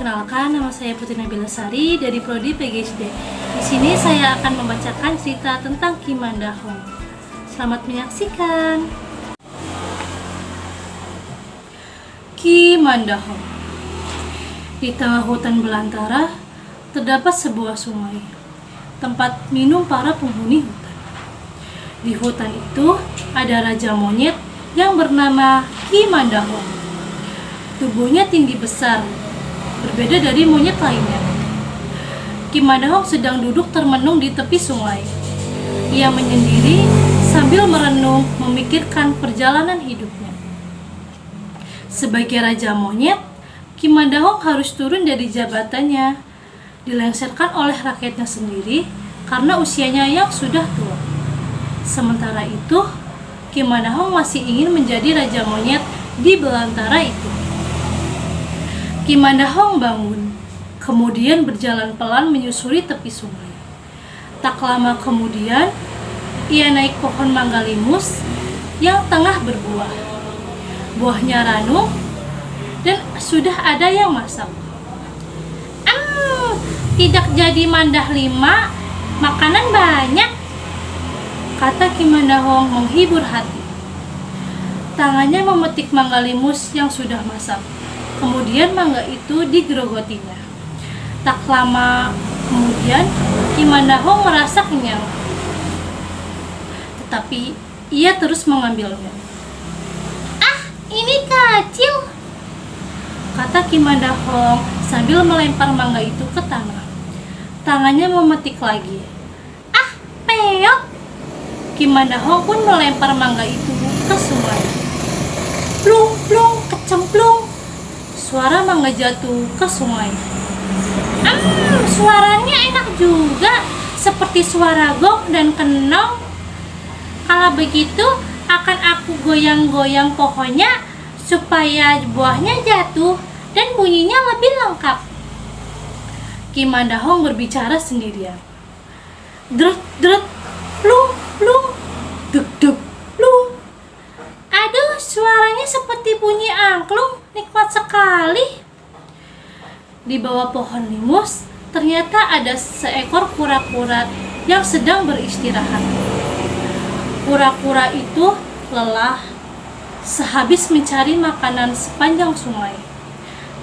Perkenalkan, nama saya Putri Nabila Sari dari Prodi PGSD. Di sini saya akan membacakan cerita tentang Ki Mandahong. Selamat menyaksikan. Ki Mandahong. Di tengah hutan belantara terdapat sebuah sungai, tempat minum para penghuni hutan. Di hutan itu ada raja monyet yang bernama Ki Mandahong. Tubuhnya tinggi besar, berbeda dari monyet lainnya. Ki Mandahong sedang duduk termenung di tepi sungai. Ia menyendiri sambil merenung memikirkan perjalanan hidupnya. Sebagai raja monyet, Ki Mandahong harus turun dari jabatannya, dilengsarkan oleh rakyatnya sendiri karena usianya yang sudah tua. Sementara itu, Ki Mandahong masih ingin menjadi raja monyet di belantara itu. Ki Mandahong bangun, kemudian berjalan pelan menyusuri tepi sungai. Tak lama kemudian, ia naik pohon mangga limus yang tengah berbuah. Buahnya ranum dan sudah ada yang masak. Tidak jadi mandah 5, makanan banyak, kata Ki Mandahong menghibur hati. Tangannya memetik mangga limus yang sudah masak. Kemudian mangga itu digerogotinya. Tak lama kemudian, Ki Mandahong merasa kenyang. Tetapi ia terus mengambilnya. Ini kecil, kata Ki Mandahong sambil melempar mangga itu ke tanah. Tangannya memetik lagi. Peot. Ki Mandahong pun melempar mangga itu ke sungai. Plung, plung, kecemplung. Suara mangga jatuh ke sungai. Suaranya enak juga, seperti suara gong dan kenong. Kalau begitu, akan aku goyang-goyang pohonnya supaya buahnya jatuh dan bunyinya lebih lengkap. Ki Mandahong berbicara sendirian. Drut, drut, plung, plung, duk, duk, plung. Aduh, suaranya seperti bunyi angklung, nikmat sekali. Di bawah pohon limus, ternyata ada seekor kura-kura yang sedang beristirahat. Kura-kura itu lelah sehabis mencari makanan sepanjang sungai,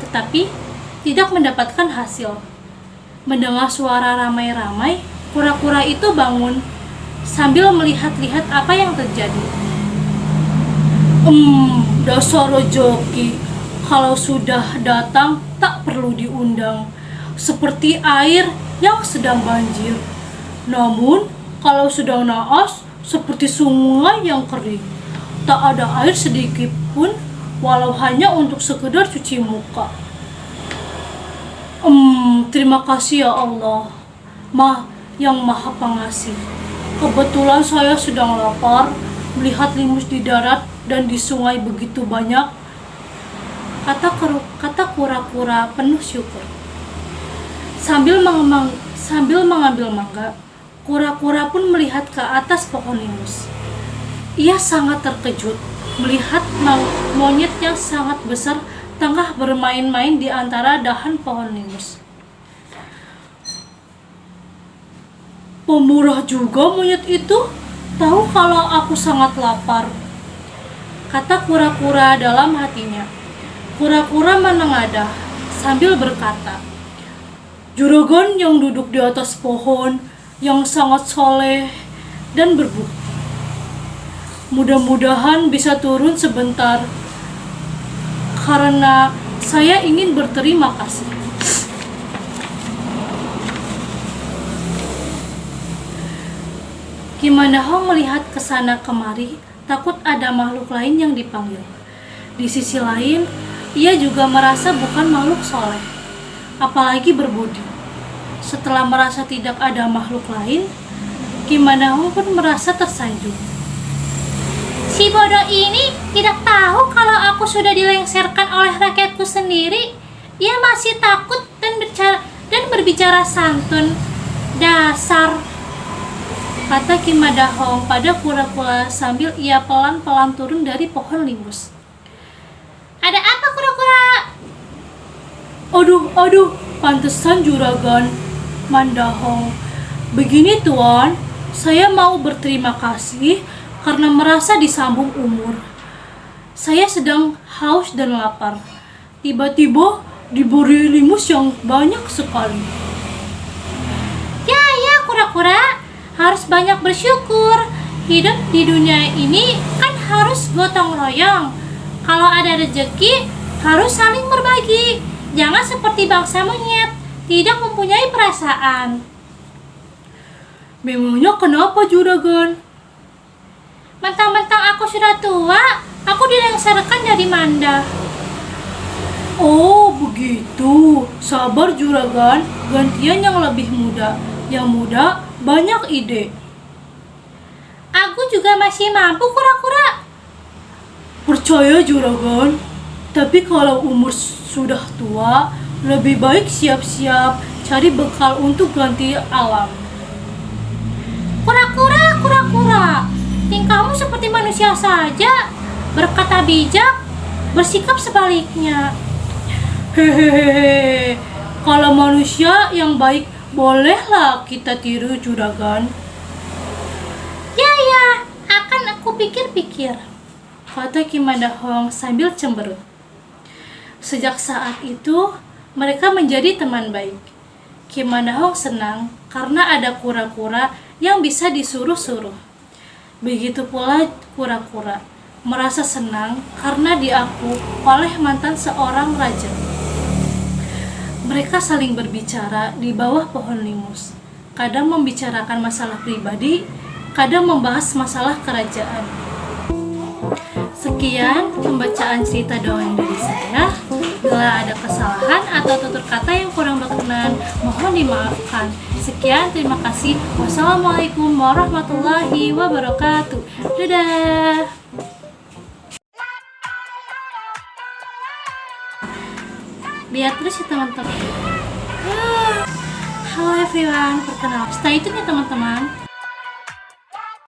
tetapi tidak mendapatkan hasil. Mendengar suara ramai-ramai, kura-kura itu bangun sambil melihat-lihat apa yang terjadi. Dasar rejeki, kalau sudah datang tak perlu diundang, seperti air yang sedang banjir. Namun, kalau sedang naas, seperti sungai yang kering, tak ada air sedikit pun, walau hanya untuk sekedar cuci muka. Terima kasih ya Allah, yang Maha Pengasih. Kebetulan saya sedang lapar, melihat limus di darat dan di sungai begitu banyak, kata kura-kura penuh syukur. Sambil mengambil mangga, kura-kura pun melihat ke atas pohon limus. Ia sangat terkejut melihat monyet yang sangat besar tengah bermain-main di antara dahan pohon limus. Pemurah juga monyet itu, tahu kalau aku sangat lapar, kata kura-kura dalam hatinya. Kura-kura menengadah sambil berkata, juragan yang duduk di atas pohon yang sangat soleh dan berbukti. Mudah-mudahan bisa turun sebentar, karena saya ingin berterima kasih. Ki Mandahong melihat ke sana kemari, takut ada makhluk lain yang dipanggil. Di sisi lain, ia juga merasa bukan makhluk soleh, apalagi berbudi. Setelah merasa tidak ada makhluk lain, Ki Mandahong pun merasa tersanjung. Si bodoh ini tidak tahu kalau aku sudah dilengsarkan oleh rakyatku sendiri. Ia masih takut dan berbicara santun. Dasar, kata Ki Mandahong pada kura-kura sambil ia pelan-pelan turun dari pohon limus. Ada apa, kura-kura? Aduh, pantesan juragan Mandahong. Begini tuan, saya mau berterima kasih karena merasa disambung umur. Saya sedang haus dan lapar. Tiba-tiba diberi limus yang banyak sekali. Ya, kura-kura, harus banyak bersyukur. Hidup di dunia ini kan harus gotong royong. Kalau ada rezeki, harus saling berbagi. Jangan seperti bangsa monyet, tidak mempunyai perasaan. Memangnya kenapa juragan? Mentang-mentang aku sudah tua, aku dilengsarkan dari Manda. Oh begitu, sabar juragan, gantian yang lebih muda. Yang muda banyak ide. Aku juga masih mampu kura-kura. Percaya juragan, tapi kalau umur sudah tua, lebih baik siap-siap cari bekal untuk ganti alam. Kura-kura, tingkahmu seperti manusia saja, berkata bijak, bersikap sebaliknya. Hehehe, kalau manusia yang baik, bolehlah kita tiru juragan. Ya, akan aku pikir-pikir, kata Ki Mandahong sambil cemberut. Sejak saat itu, mereka menjadi teman baik. Ki Mandahong senang karena ada kura-kura yang bisa disuruh-suruh. Begitu pula kura-kura merasa senang karena diaku oleh mantan seorang raja. Mereka saling berbicara di bawah pohon limus. Kadang membicarakan masalah pribadi, kadang membahas masalah kerajaan. Sekian pembacaan cerita dongeng dari saya. Bila ada kesalahan atau tutur kata yang kurang berkenan, mohon dimaafkan. Sekian, terima kasih. Wassalamualaikum warahmatullahi wabarakatuh. Dadah. Lihat terus ya teman-teman. Halo everyone, perkenalkan. Stay tune ya teman-teman.